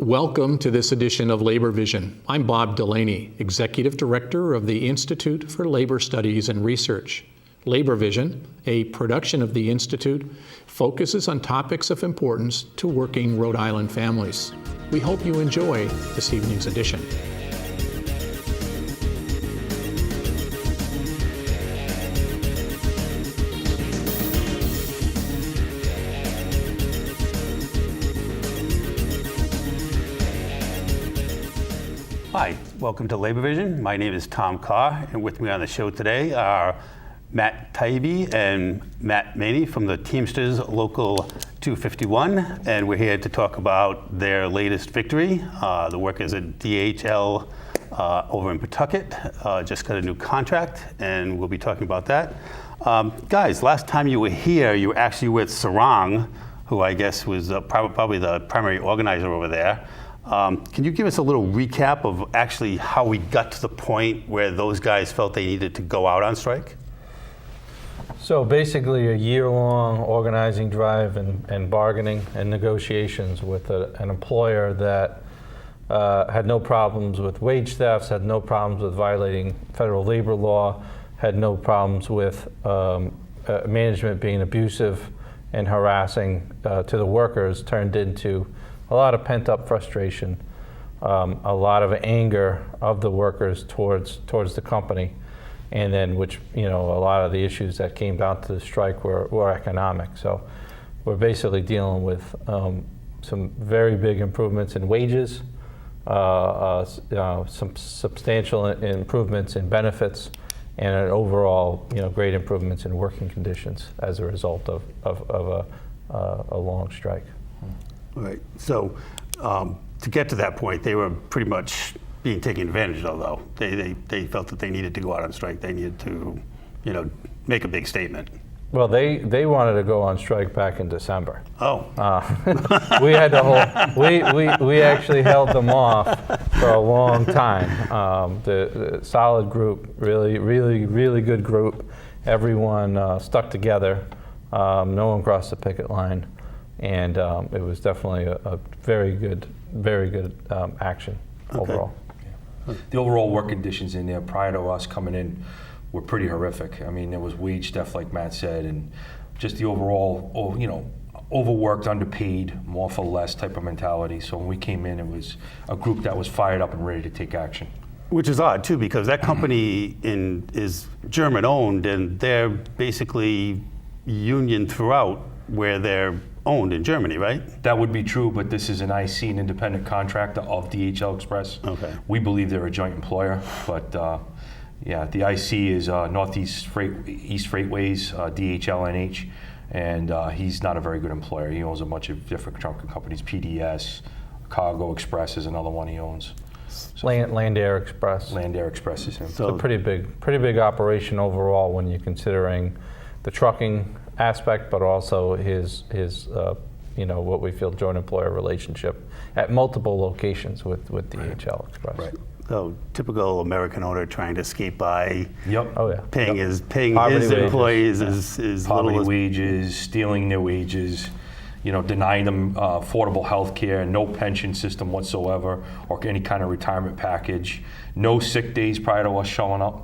Welcome to this edition of Labor Vision. I'm Bob Delaney, Executive Director of the Institute for Labor Studies and Research. Labor Vision, a production of the Institute, focuses on topics of importance to working Rhode Island families. We hope you enjoy this evening's edition. Hi, welcome to Labor Vision. My name is Tom Carr, and with me on the show today are Matt Taibi and Matt Maini from the Teamsters Local 251, and we're here to talk about their latest victory. The workers at DHL over in Pawtucket just got a new contract, and we'll be talking about that. Guys, last time you were here, you were actually with Sarang, who I guess was probably the primary organizer over there. Can you give us a little recap of actually how we got to the point where those guys felt they needed to go out on strike? So basically a year-long organizing drive and bargaining and negotiations with an employer that had no problems with wage thefts, had no problems with violating federal labor law, had no problems with management being abusive and harassing to the workers, turned into a lot of pent-up frustration, a lot of anger of the workers towards the company, and then a lot of the issues that came down to the strike were economic. So we're basically dealing with some very big improvements in wages, some substantial improvements in benefits, and an overall great improvements in working conditions as a result of a long strike. Right. So to get to that point, they were pretty much being taken advantage of, though. They felt that they needed to go out on strike. They needed to, make a big statement. Well, they wanted to go on strike back in December. Oh. We had we actually held them off for a long time. The solid group, really good group. Everyone stuck together. No one crossed the picket line. And it was definitely a very good action overall. Yeah. The overall work conditions in there prior to us coming in were pretty horrific. I mean, there was wage theft, like Matt said, and just the overall, overworked, underpaid, more for less type of mentality. So when we came in, it was a group that was fired up and ready to take action. Which is odd, too, because that company is German-owned, and they're basically union throughout where they're owned in Germany, right? That would be true, but this is an IC, an independent contractor of DHL Express. Okay. We believe they're a joint employer, but the IC is Northeast East Freightways, DHLNH, and he's not a very good employer. He owns a bunch of different trucking companies. PDS, Cargo Express is another one he owns. So Land Air Express. Land Air Express is him. So it's a pretty big operation overall when you're considering the trucking aspect, but also his what we feel joint employer relationship at multiple locations with DHL Express. Right. So typical American owner trying to skate by. Yep. Oh yeah. Paying his employees is poverty wages, stealing their wages, denying them affordable health care, no pension system whatsoever, or any kind of retirement package, no sick days prior to us showing up.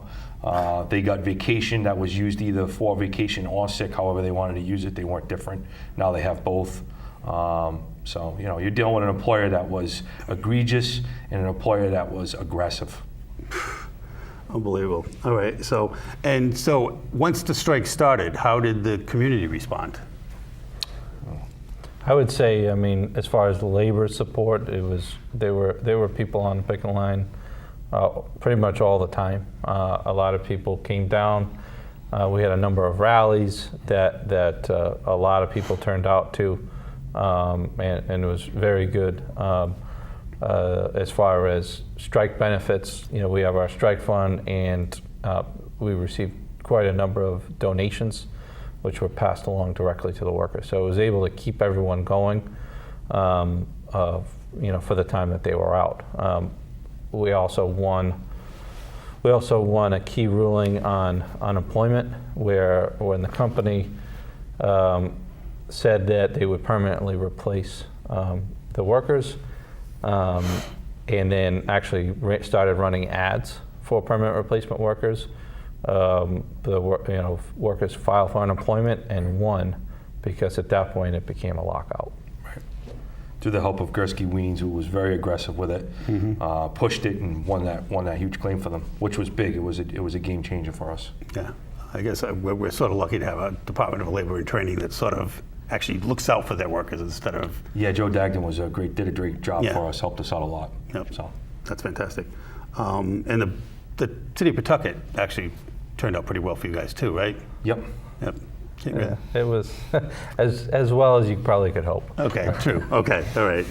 They got vacation that was used either for vacation or sick, however they wanted to use it. They weren't different. Now they have both. So you're dealing with an employer that was egregious and an employer that was aggressive. Unbelievable. All right. So once the strike started, how did the community respond? I would say, as far as labor support, there were people on the picking line pretty much all the time. A lot of people came down. We had a number of rallies that a lot of people turned out to, and it was very good. As far as strike benefits, we have our strike fund, and we received quite a number of donations, which were passed along directly to the workers. So it was able to keep everyone going, for the time that they were out. We also won a key ruling on unemployment, where when the company said that they would permanently replace the workers, and then actually started running ads for permanent replacement workers. Workers filed for unemployment and won, because at that point it became a lockout. Through the help of Gursky Weens, who was very aggressive with it, pushed it and won that huge claim for them, which was big. It was a game changer for us. Yeah, I guess we're sort of lucky to have a Department of Labor and Training that sort of actually looks out for their workers instead of. Yeah, Joe Dagden did a great job for us, helped us out a lot. Yep. So That's fantastic. And the city of Pawtucket actually turned out pretty well for you guys too, right? Yep. Yep. Yeah, it was as well as you probably could hope. Okay, true. Okay, all right.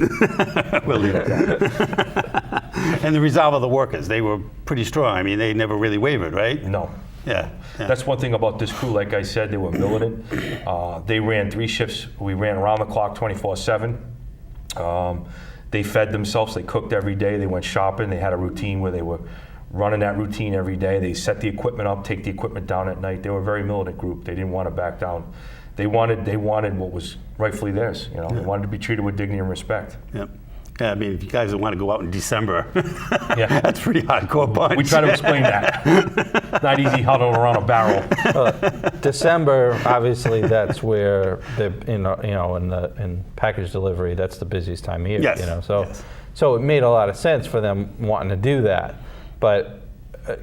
We'll leave it at that. And the resolve of the workers, they were pretty strong. I mean, they never really wavered, right? No. Yeah. That's one thing about this crew. Like I said, they were militant. They ran 3 shifts. We ran around the clock 24/7. They fed themselves. They cooked every day. They went shopping. They had a routine where they were running that routine every day. They set the equipment up, take the equipment down at night. They were a very militant group. They didn't want to back down. They wanted what was rightfully theirs. You know, They wanted to be treated with dignity and respect. Yep. Yeah, I mean, if you guys want to go out in December, Yeah. that's pretty hardcore bunch. We try to explain that. Not easy huddling around a barrel. December, obviously, that's where in package delivery, that's the busiest time of year. Yes. So it made a lot of sense for them wanting to do that. But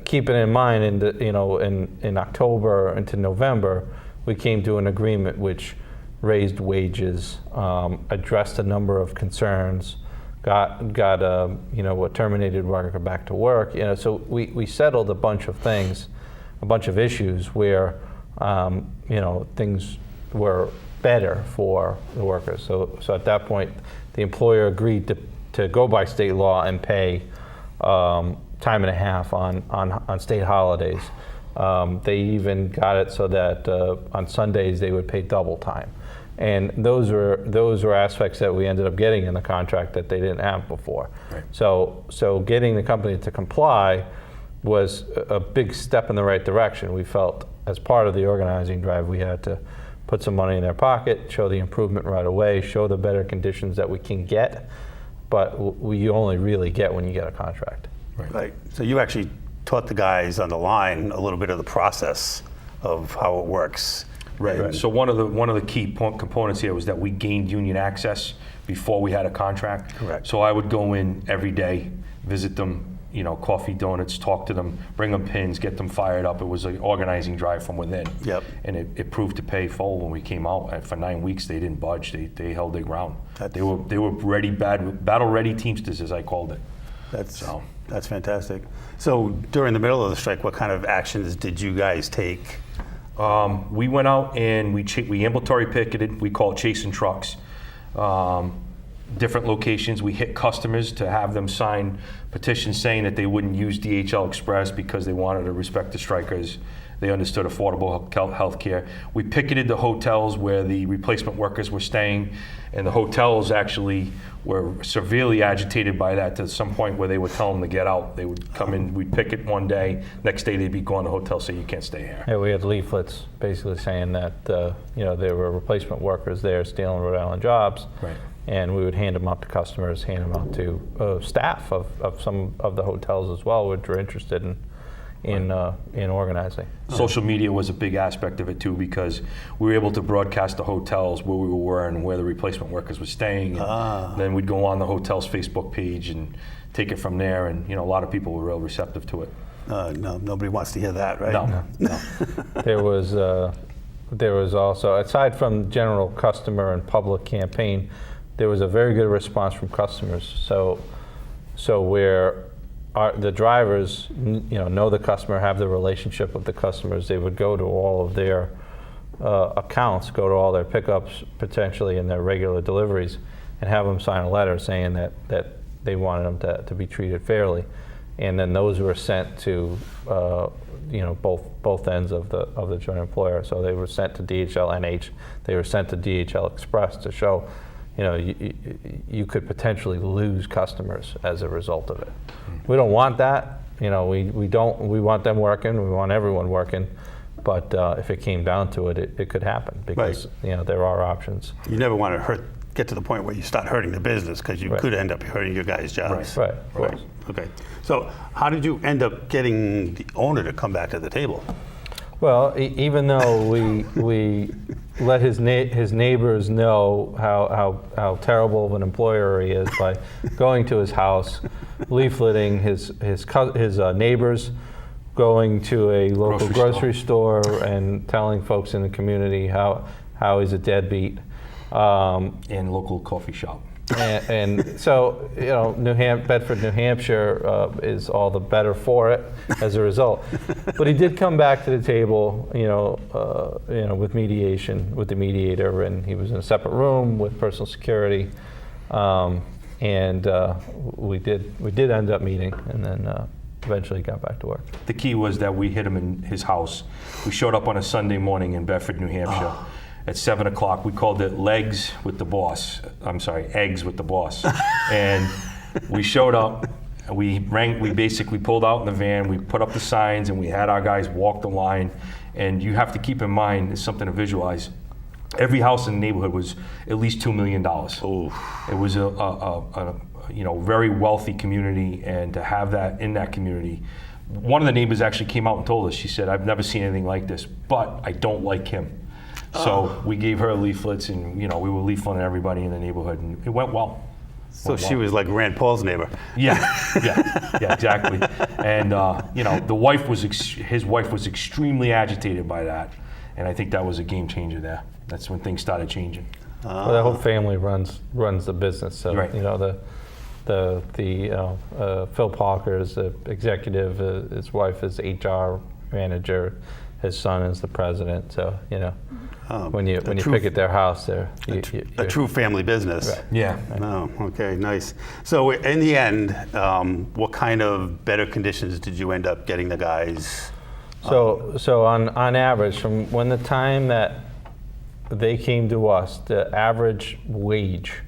keeping in mind, in October into November, we came to an agreement which raised wages, addressed a number of concerns, got a terminated worker back to work. So we settled a bunch of things, a bunch of issues where things were better for the workers. So at that point, the employer agreed to go by state law and pay time and a half on state holidays. They even got it so that on Sundays they would pay double time. And those were aspects that we ended up getting in the contract that they didn't have before. Right. So getting the company to comply was a big step in the right direction. We felt as part of the organizing drive we had to put some money in their pocket, show the improvement right away, show the better conditions that we can get, but you only really get when you get a contract. Right. So you actually taught the guys on the line a little bit of the process of how it works. Right. So one of the key components here was that we gained union access before we had a contract. Correct. So I would go in every day, visit them, coffee, donuts, talk to them, bring them pins, get them fired up. It was an organizing drive from within. Yep. And it proved to pay full when we came out. And for 9 weeks, they didn't budge. They held their ground. They were ready, battle ready Teamsters, as I called it. That's fantastic. So during the middle of the strike, what kind of actions did you guys take? We went out and we ambulatory picketed. We call it chasing trucks. Different locations. We hit customers to have them sign petitions saying that they wouldn't use DHL Express because they wanted to respect the strikers. They understood affordable health care. We picketed the hotels where the replacement workers were staying, and the hotels actually were severely agitated by that to some point where they would tell them to get out. They would come in, we'd picket one day, next day they'd be going to the hotel, say you can't stay here. Yeah, we had leaflets basically saying that there were replacement workers there stealing Rhode Island jobs. Right. And we would hand them out to customers, hand them out to staff of some of the hotels as well, which were interested in organizing. Social media was a big aspect of it too, because we were able to broadcast the hotels where we were and where the replacement workers were staying. And then we'd go on the hotel's Facebook page and take it from there. And a lot of people were real receptive to it. No, nobody wants to hear that, right? No. There was also, aside from general customer and public campaign, there was a very good response from customers. So where the drivers, know the customer, have the relationship with the customers, they would go to all of their accounts, go to all their pickups potentially and their regular deliveries, and have them sign a letter saying that they wanted them to be treated fairly. And then those were sent to both ends of the joint employer. So they were sent to DHLNH, they were sent to DHL Express to show you could potentially lose customers as a result of it. We don't want that. We want them working. We want everyone working. But if it came down to it, it could happen because there are options. You never want to get to the point where you start hurting the business, because you Right. could end up hurting your guys' jobs. Right, of course. Okay. So how did you end up getting the owner to come back to the table? Well, even though we let his neighbors know how terrible of an employer he is by going to his house, leafleting his neighbors, going to a local grocery store and telling folks in the community how he's a deadbeat. And local coffee shop. And so, you know, Bedford, New Hampshire is all the better for it as a result. But he did come back to the table, with mediation, with the mediator, and he was in a separate room with personal security, and we did end up meeting, and then eventually got back to work. The key was that we hit him in his house. We showed up on a Sunday morning in Bedford, New Hampshire. At 7 o'clock, we called it eggs with the boss. And we showed up, and we basically pulled out in the van, we put up the signs, and we had our guys walk the line. And you have to keep in mind, it's something to visualize, every house in the neighborhood was at least $2 million. It was a very wealthy community, and to have that in that community, one of the neighbors actually came out and told us, she said, I've never seen anything like this, but I don't like him. So we gave her leaflets, and we were leafleting everybody in the neighborhood, and it went well. So she was like Rand Paul's neighbor. Yeah, exactly. And his wife was extremely agitated by that, and I think that was a game changer there. That's when things started changing. Well, the whole family runs the business, so Right. Phil Parker is the executive, his wife is HR manager, his son is the president. So when you pick at their house, a true family business. Right. Yeah. Oh, okay, nice. So in the end, what kind of better conditions did you end up getting the guys? So on average, from when the time that they came to us, the average wage,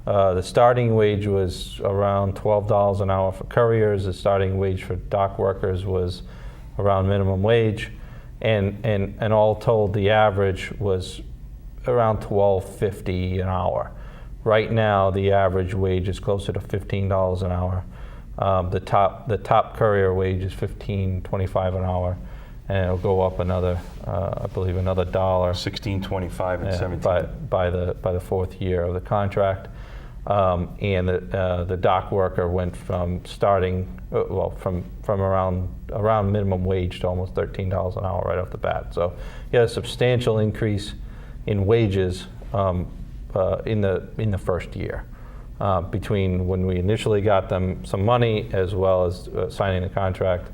the starting wage was around $12 an hour for couriers. The starting wage for dock workers was around minimum wage. And all told, the average was around $12.50 an hour. Right now, the average wage is closer to $15 an hour. The top courier wage is $15.25 an hour, and it'll go up another, I believe, another dollar. $16.25 and $17. By the fourth year of the contract. And the dock worker went from starting, from around minimum wage to almost $13 an hour right off the bat. So you had a substantial increase in wages in the first year, between when we initially got them some money as well as signing the contract.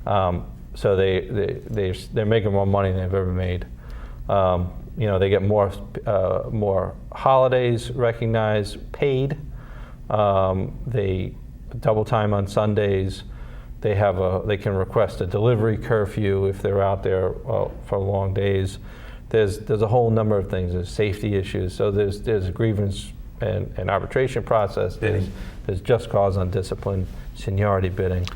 So they're making more money than they've ever made. They get more holidays recognized, paid. They double time on Sundays. They can request a delivery curfew if they're out there for long days. There's a whole number of things. There's safety issues. So there's a grievance and arbitration process. There's just cause on discipline, seniority bidding.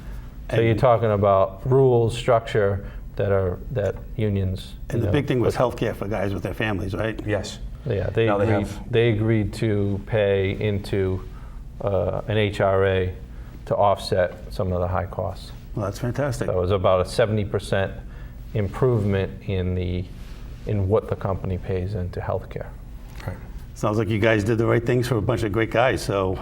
So you're talking about rules, structure that unions. And the big thing was healthcare for guys with their families, right? Yes. Yeah, They agreed to pay into an HRA to offset some of the high costs. Well, that's fantastic. So it was about a 70% improvement in what the company pays into healthcare. Right. Sounds like you guys did the right things for a bunch of great guys. So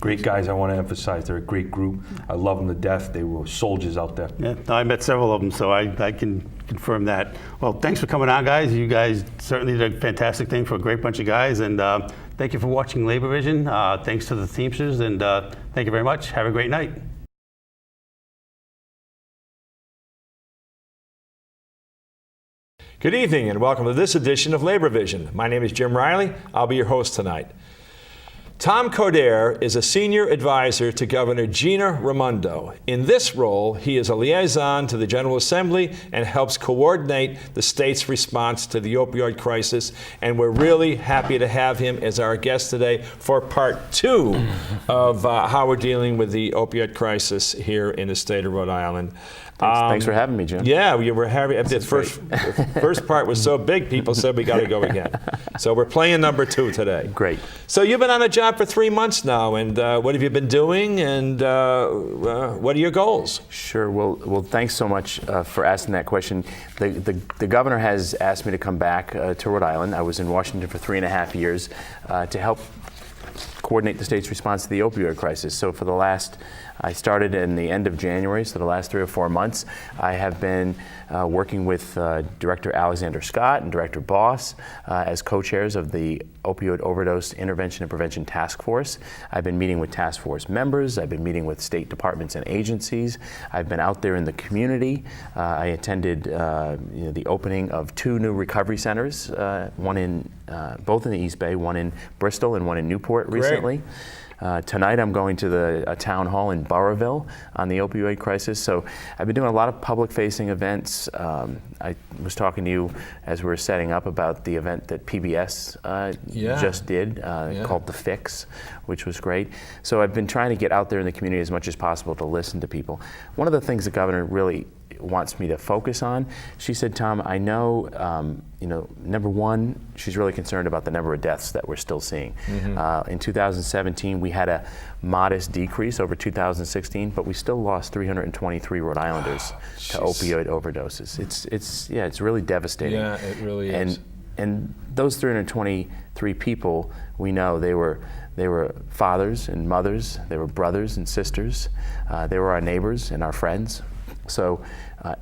Great guys, I want to emphasize. They're a great group. I love them to death. They were soldiers out there. yeah, I met several of them, so I can confirm that. Well, thanks for coming on, guys. You guys certainly did a fantastic thing for a great bunch of guys, and thank you for watching Labor Vision. Thanks to the Teamsters, and thank you very much. Have a great night. Good evening and welcome to this edition of Labor Vision. My name is Jim Riley. I'll be your host tonight. Tom Coderre is a senior advisor to Governor Gina Raimondo. In this role, he is a liaison to the General Assembly and helps coordinate the state's response to the opioid crisis. And we're really happy to have him as our guest today for part 2 of how we're dealing with the opioid crisis here in the state of Rhode Island. Thanks for having me, Jim. Yeah, we were having the first part was so big, people said we got to go again. So we're playing number 2 today. Great. So you've been on a job for 3 months now, and what have you been doing, and what are your goals? Sure. Well, thanks so much for asking that question. The governor has asked me to come back to Rhode Island. I was in Washington for 3.5 years to help coordinate the state's response to the opioid crisis. So I started in the end of January, so the last 3 or 4 months, I have been working with Director Alexander Scott and Director Boss as co-chairs of the Opioid Overdose Intervention and Prevention Task Force. I've been meeting with task force members. I've been meeting with state departments and agencies. I've been out there in the community. I attended the opening of 2 new recovery centers, both in the East Bay, one in Bristol and one in Newport recently. Tonight I'm going to a town hall in Burrillville on the opioid crisis. So I've been doing a lot of public-facing events. I was talking to you as we were setting up about the event that PBS just did called The Fix, which was great. So I've been trying to get out there in the community as much as possible to listen to people. One of the things the governor really wants me to focus on, she said, Tom, I know, number one, she's really concerned about the number of deaths that we're still seeing. In 2017, we had a modest decrease over 2016, but we still lost 323 Rhode Islanders to opioid overdoses. It's really devastating. Yeah, it really is. And those 323 people, we know they were fathers and mothers, they were brothers and sisters, they were our neighbors and our friends. So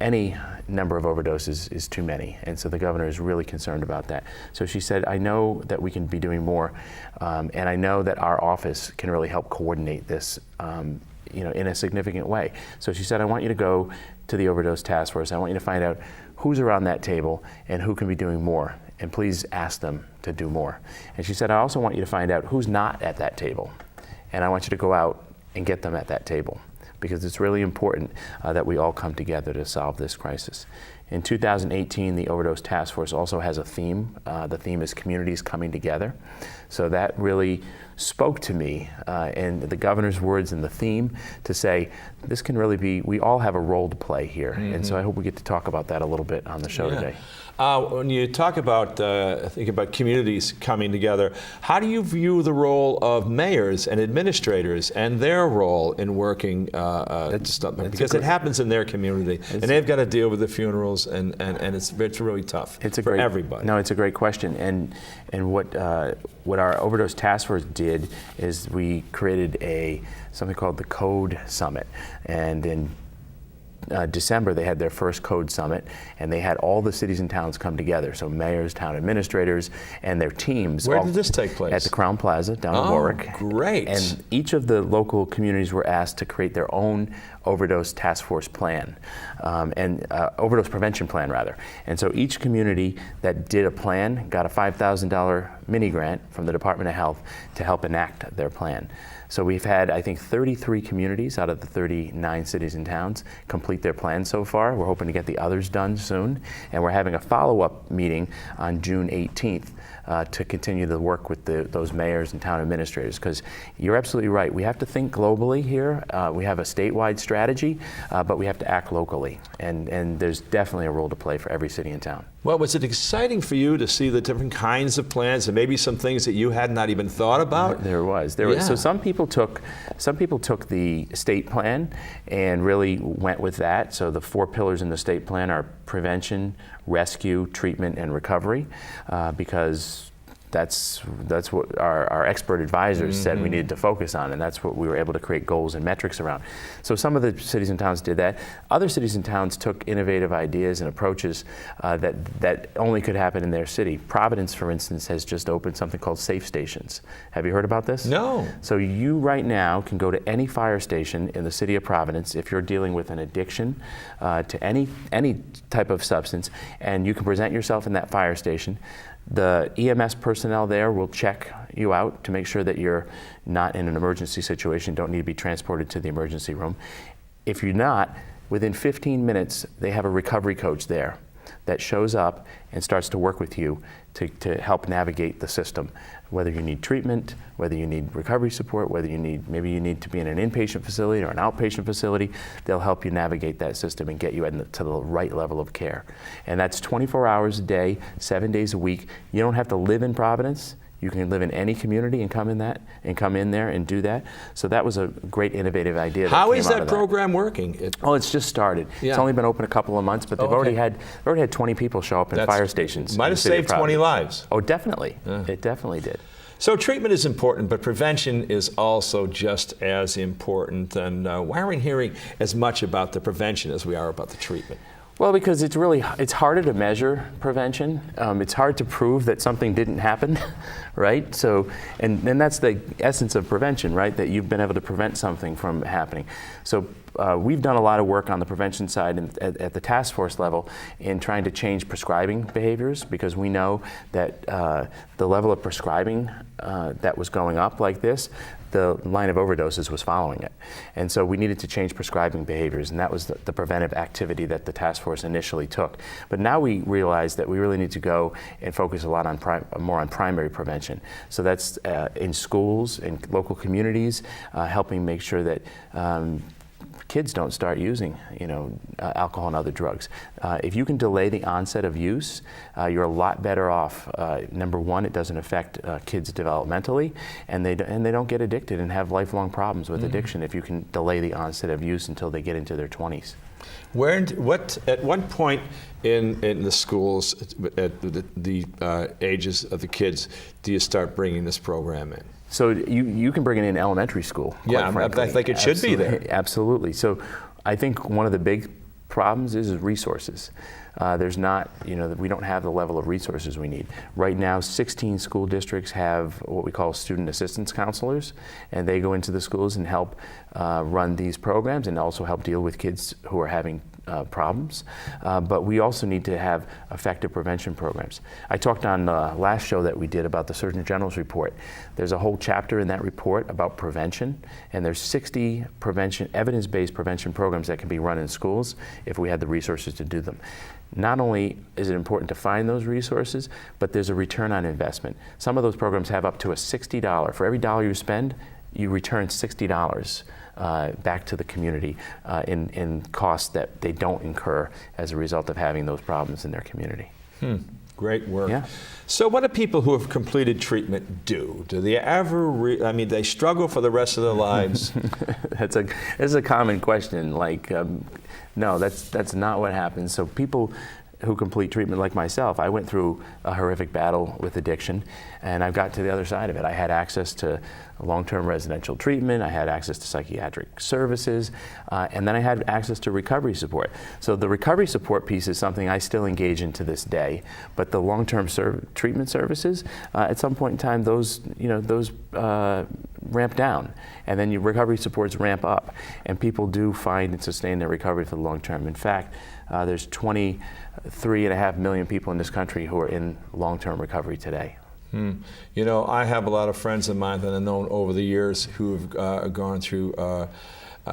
any number of overdoses is too many, and so the governor is really concerned about that. So she said, I know that we can be doing more, and I know that our office can really help coordinate this in a significant way. So she said, I want you to go to the overdose task force. I want you to find out who's around that table and who can be doing more, and please ask them to do more. And she said, I also want you to find out who's not at that table, and I want you to go out and get them at that table, because it's really important that we all come together to solve this crisis. In 2018, the Overdose Task Force also has a theme. The theme is communities coming together. So that really spoke to me, and the governor's words and the theme to say, this can really be, we all have a role to play here. And so I hope we get to talk about that a little bit on the show today. When you talk about, think about communities coming together, how do you view the role of mayors and administrators and their role in working because it happens in their community, and they've got to deal with the funerals, and it's really tough for everybody. No, it's a great question, and what our Overdose Task Force did is we created something called the Code Summit, and in December, they had their first Code Summit, and they had all the cities and towns come together. So mayors, town administrators, and their teams. Where did this take place? At the Crown Plaza down in Warwick. Great. And each of the local communities were asked to create their own overdose task force plan, overdose prevention plan, rather. And so each community that did a plan got a $5,000 mini grant from the Department of Health to help enact their plan. So we've had, I think, 33 communities out of the 39 cities and towns complete their plan so far. We're hoping to get the others done soon. And we're having a follow-up meeting on June 18th to continue the work with those mayors and town administrators. Because you're absolutely right. We have to think globally here. We have a statewide strategy, but we have to act locally. And there's definitely a role to play for every city and town. Well, was it exciting for you to see the different kinds of plans and maybe some things that you had not even thought about? There was. So some people took the state plan and really went with that. So the 4 pillars in the state plan are prevention, rescue, treatment, and recovery, because that's what our expert advisors said we needed to focus on, and that's what we were able to create goals and metrics around. So some of the cities and towns did that. Other cities and towns took innovative ideas and approaches that only could happen in their city. Providence, for instance, has just opened something called Safe Stations. Have you heard about this? No. So you right now can go to any fire station in the city of Providence if you're dealing with an addiction to any type of substance, and you can present yourself in that fire station. The EMS personnel there will check you out to make sure that you're not in an emergency situation, don't need to be transported to the emergency room. If you're not, within 15 minutes, they have a recovery coach there. that shows up and starts to work with you to help navigate the system. Whether you need treatment, whether you need recovery support, whether maybe you need to be in an inpatient facility or an outpatient facility, they'll help you navigate that system and get you to the right level of care. And that's 24 hours a day, 7 days a week. You don't have to live in Providence. You can live in any community and come in there and do that. So that was a great innovative idea. How is that program working? It's just started. Yeah. It's only been open a couple of months, but they've already had 20 people show up in fire stations. Might have saved 20 lives. Oh, definitely. It definitely did. So treatment is important, but prevention is also just as important. And why are we hearing as much about the prevention as we are about the treatment? Well, because it's harder to measure prevention. It's hard to prove that something didn't happen, right? So, and that's the essence of prevention, right? That you've been able to prevent something from happening. So we've done a lot of work on the prevention side at the task force level in trying to change prescribing behaviors, because we know that the level of prescribing that was going up like this, the line of overdoses was following it. And so we needed to change prescribing behaviors, and that was the preventive activity that the task force initially took. But now we realize that we really need to go and focus a lot on more on primary prevention. So that's in schools, in local communities, helping make sure that kids don't start using, alcohol and other drugs. If you can delay the onset of use, you're a lot better off. Number one, it doesn't affect kids developmentally, and they don't get addicted and have lifelong problems with addiction if you can delay the onset of use until they get into their 20s. At what point in the schools, at the ages of the kids, do you start bringing this program in? So you can bring it in elementary school. Yeah, I think it should be there. Absolutely. So I think one of the big problems is resources. There's not, we don't have the level of resources we need. Right now, 16 school districts have what we call student assistance counselors, and they go into the schools and help run these programs and also help deal with kids who are having problems. But we also need to have effective prevention programs. I talked on the last show that we did about the Surgeon General's report. There's a whole chapter in that report about prevention, and there's 60 evidence-based prevention programs that can be run in schools if we had the resources to do them. Not only is it important to find those resources, but there's a return on investment. Some of those programs have up to a $60. For every dollar you spend, you return $60 back to the community in costs that they don't incur as a result of having those problems in their community. Great work. Yeah. So what do people who have completed treatment do? Do they ever, they struggle for the rest of their lives? That's a common question. No, that's not what happens. So people who complete treatment like myself, I went through a horrific battle with addiction, and I've got to the other side of it. I had access to long-term residential treatment, I had access to psychiatric services, and then I had access to recovery support. So the recovery support piece is something I still engage in to this day, but the long-term treatment services, at some point in time, those ramp down, and then your recovery supports ramp up, and people do find and sustain their recovery for the long term. In fact, there's 23.5 million people in this country who are in long-term recovery today. I have a lot of friends of mine that I've known over the years who've gone through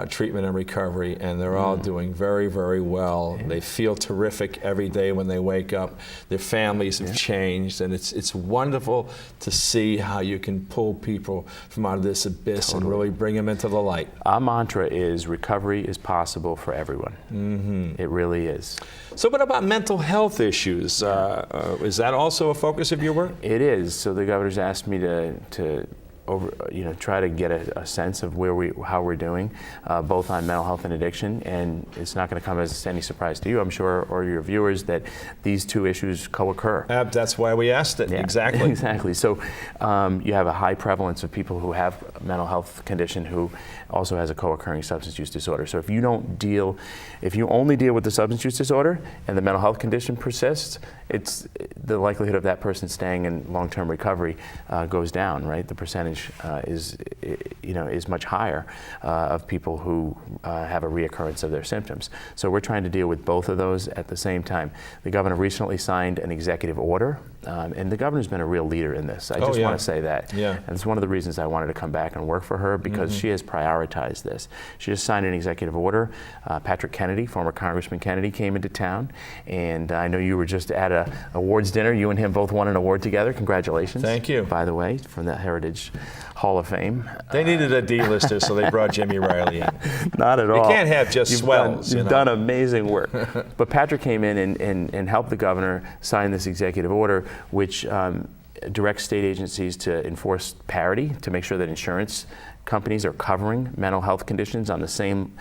treatment and recovery, and they're all doing very, very well. Yeah. They feel terrific every day when they wake up. Their families have changed, and it's wonderful to see how you can pull people from out of this abyss and really bring them into the light. Our mantra is recovery is possible for everyone. It really is. So what about mental health issues? Is that also a focus of your work? It is. So the governor's asked me to try to get a sense of how we're doing, both on mental health and addiction. And it's not going to come as any surprise to you, I'm sure, or your viewers, that these two issues co-occur. That's why we asked it. Yeah, exactly. Exactly. So you have a high prevalence of people who have a mental health condition who also has a co-occurring substance use disorder. So if you only deal with the substance use disorder and the mental health condition persists, the likelihood of that person staying in long-term recovery goes down, right? The percentage percentage is much higher of people who have a reoccurrence of their symptoms. So we're trying to deal with both of those at the same time. The governor recently signed an executive order, and the governor's been a real leader in this. I just want to say that. Yeah. And it's one of the reasons I wanted to come back and work for her, because she has prioritized this. She just signed an executive order. Patrick Kennedy, former Congressman Kennedy, came into town, and I know you were just at a awards dinner. You and him both won an award together. Congratulations. Thank you. By the way, from the Heritage Hall of Fame. They needed a D-lister, so they brought Jimmy Riley in. Not at all. You can't have just swells. You've done amazing work. But Patrick came in and helped the governor sign this executive order, which directs state agencies to enforce parity, to make sure that insurance companies are covering mental health conditions on the same,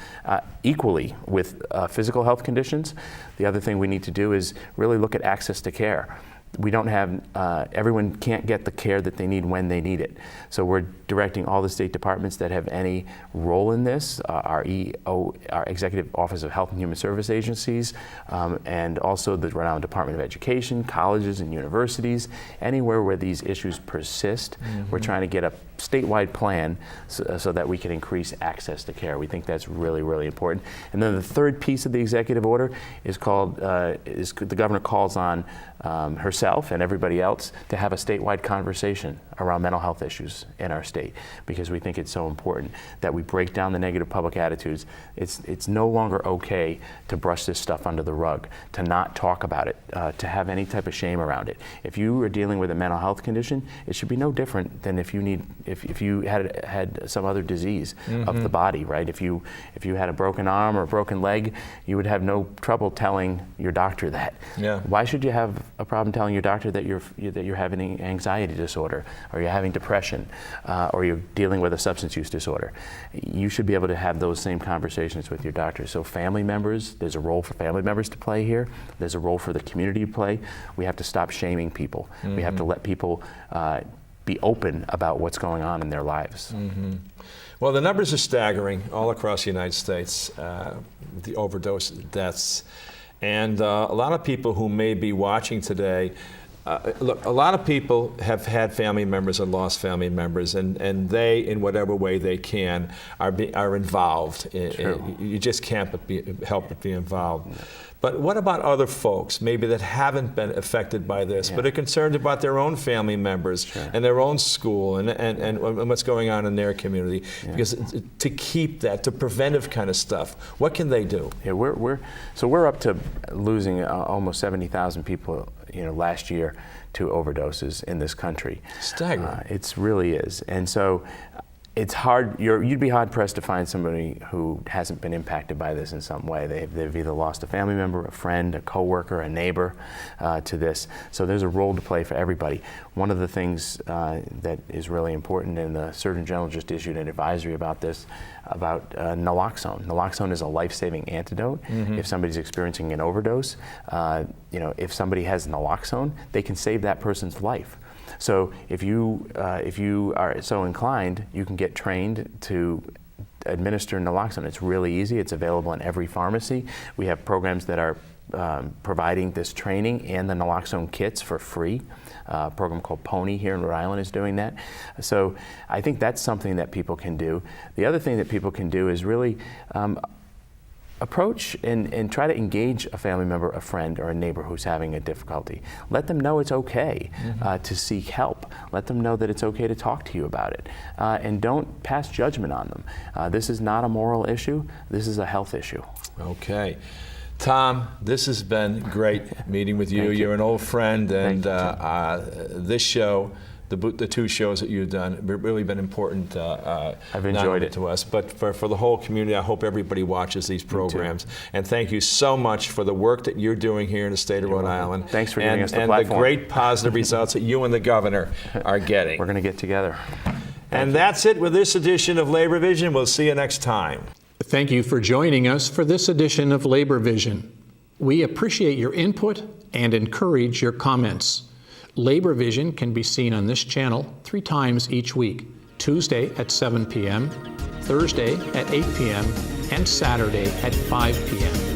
equally with physical health conditions. The other thing we need to do is really look at access to care. We don't have, everyone can't get the care that they need when they need it. So we're directing all the state departments that have any role in this, our Executive Office of Health and Human Service agencies, and also the Rhode Department of Education, colleges and universities, anywhere where these issues persist. We're trying to get a statewide plan so that we can increase access to care. We think that's really, really important. And then the third piece of the executive order is called, the governor calls on herself and everybody else to have a statewide conversation around mental health issues in our state, because we think it's so important that we break down the negative public attitudes. It's no longer okay to brush this stuff under the rug, to not talk about it, to have any type of shame around it. If you are dealing with a mental health condition, it should be no different than if you had some other disease of the body, right? If you had a broken arm or a broken leg, you would have no trouble telling your doctor that. Yeah. Why should you have a problem telling your doctor that you're having an anxiety disorder, or you're having depression, or you're dealing with a substance use disorder? You should be able to have those same conversations with your doctor. So family members, there's a role for family members to play here. There's a role for the community to play. We have to stop shaming people. We have to let people be open about what's going on in their lives. Well, the numbers are staggering all across the United States, the overdose deaths. And a lot of people who may be watching today, look, a lot of people have had family members and lost family members, and they, in whatever way they can, are involved. You just can't help but be involved. But what about other folks, maybe that haven't been affected by this, but are concerned about their own family members and their own school and what's going on in their community? Because to keep that, to preventive kind of stuff, what can they do? Yeah, we're up to losing almost 70,000 people, last year to overdoses in this country. Staggering. It really is, and so. It's hard. You'd be hard pressed to find somebody who hasn't been impacted by this in some way. They've either lost a family member, a friend, a coworker, a neighbor to this. So there's a role to play for everybody. One of the things that is really important, and the Surgeon General just issued an advisory about this, about naloxone. Naloxone is a life-saving antidote. If somebody's experiencing an overdose, if somebody has naloxone, they can save that person's life. So if you are so inclined, you can get trained to administer naloxone. It's really easy. It's available in every pharmacy. We have programs that are providing this training and the naloxone kits for free. A program called Pony here in Rhode Island is doing that. So I think that's something that people can do. The other thing that people can do is really approach and try to engage a family member, a friend, or a neighbor who's having a difficulty. Let them know it's okay to seek help. Let them know that it's okay to talk to you about it. And don't pass judgment on them. This is not a moral issue. This is a health issue. Okay. Tom, this has been great meeting with you. You're an old friend, and this show, the two shows that you've done, have really been important. I've enjoyed it to us, but for the whole community. I hope everybody watches these programs. And thank you so much for the work that you're doing here in the state of Rhode Island. Thanks for giving us the platform. And the platform. great positive results that you and the governor are getting. We're going to get together. And that's it with this edition of Labor Vision. We'll see you next time. Thank you for joining us for this edition of Labor Vision. We appreciate your input and encourage your comments. Labor Vision can be seen on this channel 3 times each week: Tuesday at 7 p.m., Thursday at 8 p.m., and Saturday at 5 p.m.